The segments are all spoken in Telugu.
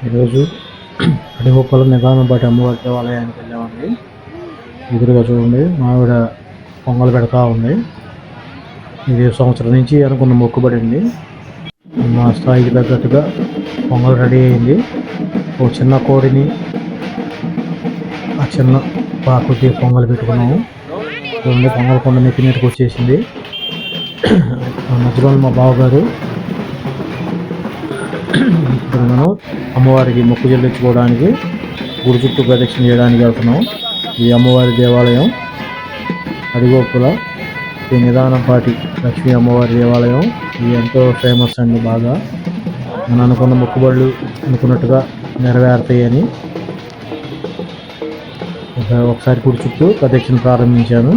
ఈరోజు అడిగొప్పల నిదానంపాటి అమ్మవారి దేవాలయానికి వెళ్ళామండి. ఎదురుగా చూడండి మావిడ పొంగల్ పెడతా ఉంది. ఇది సంవత్సరం నుంచి అనుకున్న మొక్కుబడి అండి. మా స్థాయికి తగ్గట్టుగా పొంగల్ రెడీ అయింది. ఓ చిన్న కోడిని ఆ చిన్న పాకుకి పొంగల్ పెట్టుకున్నాము. చూడండి పొంగల్ కొండ నెత్తినీటికి వచ్చేసింది. మధ్యలో మా బావగారు ఇప్పుడు మనం అమ్మవారికి మొక్కు చెల్లించుకోవడానికి గుడి చుట్టూ ప్రదక్షిణ చేయడానికి వెళ్తున్నాం. ఈ అమ్మవారి దేవాలయం అడిగోపుల ఈ నిదానంపాటి లక్ష్మీ అమ్మవారి దేవాలయం. ఇది ఎంతో ఫేమస్ అండి. బాగా మనం అనుకున్న మొక్కుబడులు అనుకున్నట్టుగా నెరవేరుతాయని ఒకసారి గుడి చుట్టూ ప్రదక్షిణ ప్రారంభించాను.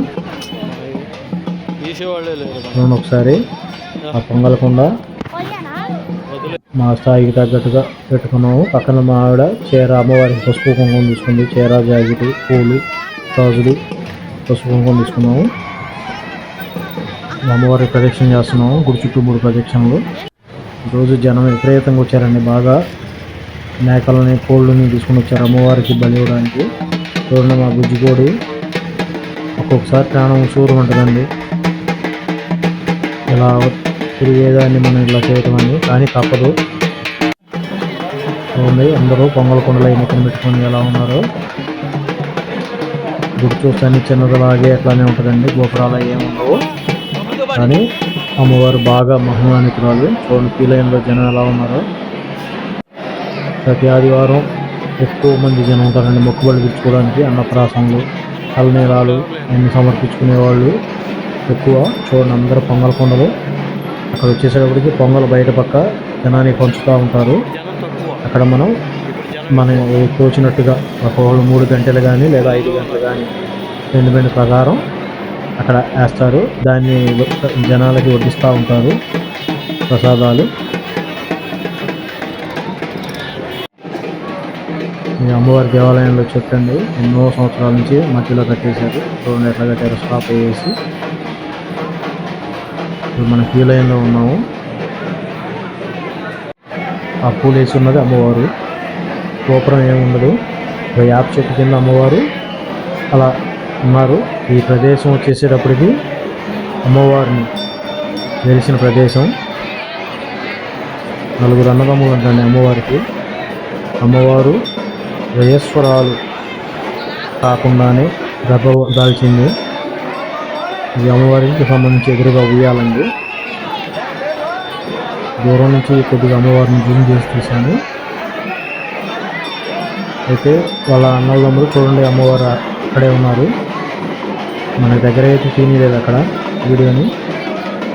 ఒకసారి ఆ పొంగలకుండా మా స్థాయికి తగ్గట్టుగా పెట్టుకున్నాము. పక్కన మా ఆవిడ చీర అమ్మవారికి పసుపు కుంకుమ తీసుకుంది. చీర, జాకెట్, పూలు, గాజులు, పసుపు కుంకుమ తీసుకున్నాము. అమ్మవారికి ప్రదక్షిణ చేస్తున్నాము. గుడి చుట్టూ 3 ప్రదక్షిణలు. ఈరోజు జనం విపరీతంగా వచ్చారండి. బాగా మేకలని, కోళ్ళని తీసుకుని వచ్చారు అమ్మవారికి బలి ఇవ్వడానికి. చూడండి మా బుజ్జికోడి ఒక్కొక్కసారి ప్రాణం సూరం ఉంటుందండి. ఇలా తిరిగేదాన్ని మనం ఇలా చేయటం అని, కానీ తప్పదు. చూడండి అందరూ పొంగల్ కొండలు ఎన్నికలు పెట్టుకొని ఎలా ఉన్నారో. గుడి చూస్తాన్ని చిన్నదిలాగే అట్లానే ఉంటుందండి. గోపురాలు ఏముండవు, కానీ అమ్మవారు బాగా మహిమాన్వితురాలు. చూడండి క్యూ లైన్లో జనం ఎలా ఉన్నారో. ప్రతి ఆదివారం ఎక్కువ మంది జనం ఉంటారండి మొక్కుబడి తీర్చుకోవడానికి. అన్నప్రాసనలు, తలనీలాలు అన్ని సమర్పించుకునేవాళ్ళు ఎక్కువ. చూడండి అందరూ పొంగల్ కొండలు. అక్కడ వచ్చేసేటప్పటికి పొంగల్ బయట పక్క జనాన్ని పంచుతూ ఉంటారు. అక్కడ మనం తోచినట్టుగా ఒకళ్ళు 3 గంటలు కానీ లేదా 5 గంటలు కానీ రెండు ప్రకారం అక్కడ వేస్తారు. దాన్ని జనాలకి వడ్డిస్తూ ఉంటారు ప్రసాదాలు. ఈ అమ్మవారి దేవాలయంలో చెప్పండి ఎన్నో సంవత్సరాల నుంచి మట్టిలో కట్టేశారు. చూడండి ఎట్లా కట్టారు, స్టాప్ అయ్యేసి. ఇప్పుడు మన క్యూ లైన్లో ఉన్నాము. ఆ పూలు వేసి ఉన్నది అమ్మవారు. గోపురం ఏముండదు, వేప చెట్టు కింద అమ్మవారు అలా ఉన్నారు. ఈ ప్రదేశం వచ్చేసేటప్పటికి అమ్మవారిని వెలిసిన ప్రదేశం. 4 అన్నదమ్ములు ఉంటాయండి అమ్మవారికి. అమ్మవారు వయస్వరాలు కాకుండానే గర్భం దాల్చింది. ఇది అమ్మవారికి సంబంధించి ఎదురుగా ఉయ్యాలండి. దూరం నుంచి కొద్దిగా అమ్మవారిని జూమ్ చేసి తీశాను. అయితే వాళ్ళ అన్నదమ్ములు చూడండి అమ్మవారు అక్కడే ఉన్నారు. మన దగ్గర అయితే తీయలేదు అక్కడ వీడియోని.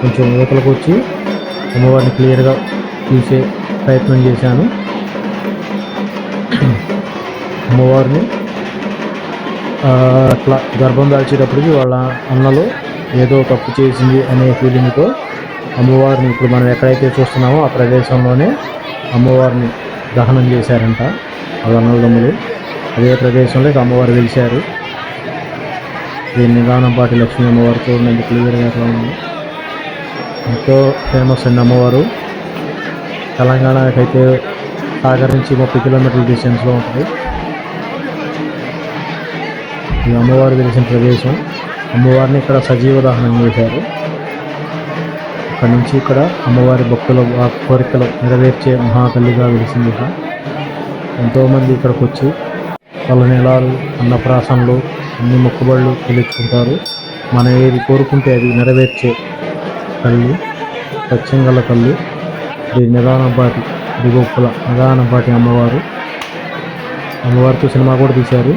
కొంచెం యువతలకు వచ్చి అమ్మవారిని క్లియర్గా తీసే ప్రయత్నం చేశాను. అమ్మవారిని అట్లా గర్భం దాల్చేటప్పటికి వాళ్ళ అన్నలు ఏదో తప్పు చేసింది అనే ఫీలింగ్తో అమ్మవారిని ఇప్పుడు మనం ఎక్కడైతే చూస్తున్నామో ఆ ప్రదేశంలోనే అమ్మవారిని దహనం చేశారంట వాళ్ళ అన్నదమ్ములు. అదే ప్రదేశంలో అమ్మవారు వెలిశారు. ఈ నిదానంపాటి లక్ష్మీ అమ్మవారు చూడండి క్లియర్గా ఎట్లా ఉంది. ఎంతో ఫేమస్ అండి అమ్మవారు. తెలంగాణకైతే సాగర్ నుంచి 30 కిలోమీటర్ల డిస్టెన్స్లో ఉంటుంది ఈ అమ్మవారు వెలిసిన ప్రదేశం. అమ్మవారిని ఇక్కడ సజీవ దహనం చేశారు. ఇక్కడ నుంచి ఇక్కడ అమ్మవారి భక్తుల కోరికలు నెరవేర్చే మహాతల్లిగా వెలిసింది. ఎంతోమంది ఇక్కడికి వచ్చి వాళ్ళ నెలాలు, అన్నప్రాసనలు, అన్ని మొక్కుబడులు చెల్లించుకుంటారు. మనం ఏది కోరుకుంటే అది నెరవేర్చే తల్లి, సత్యంగల తల్లి. ఇది నిదానంపాటి అడిగొప్పుల నిదానంపాటి అమ్మవారు. అమ్మవారితో సినిమా కూడా తీశారు.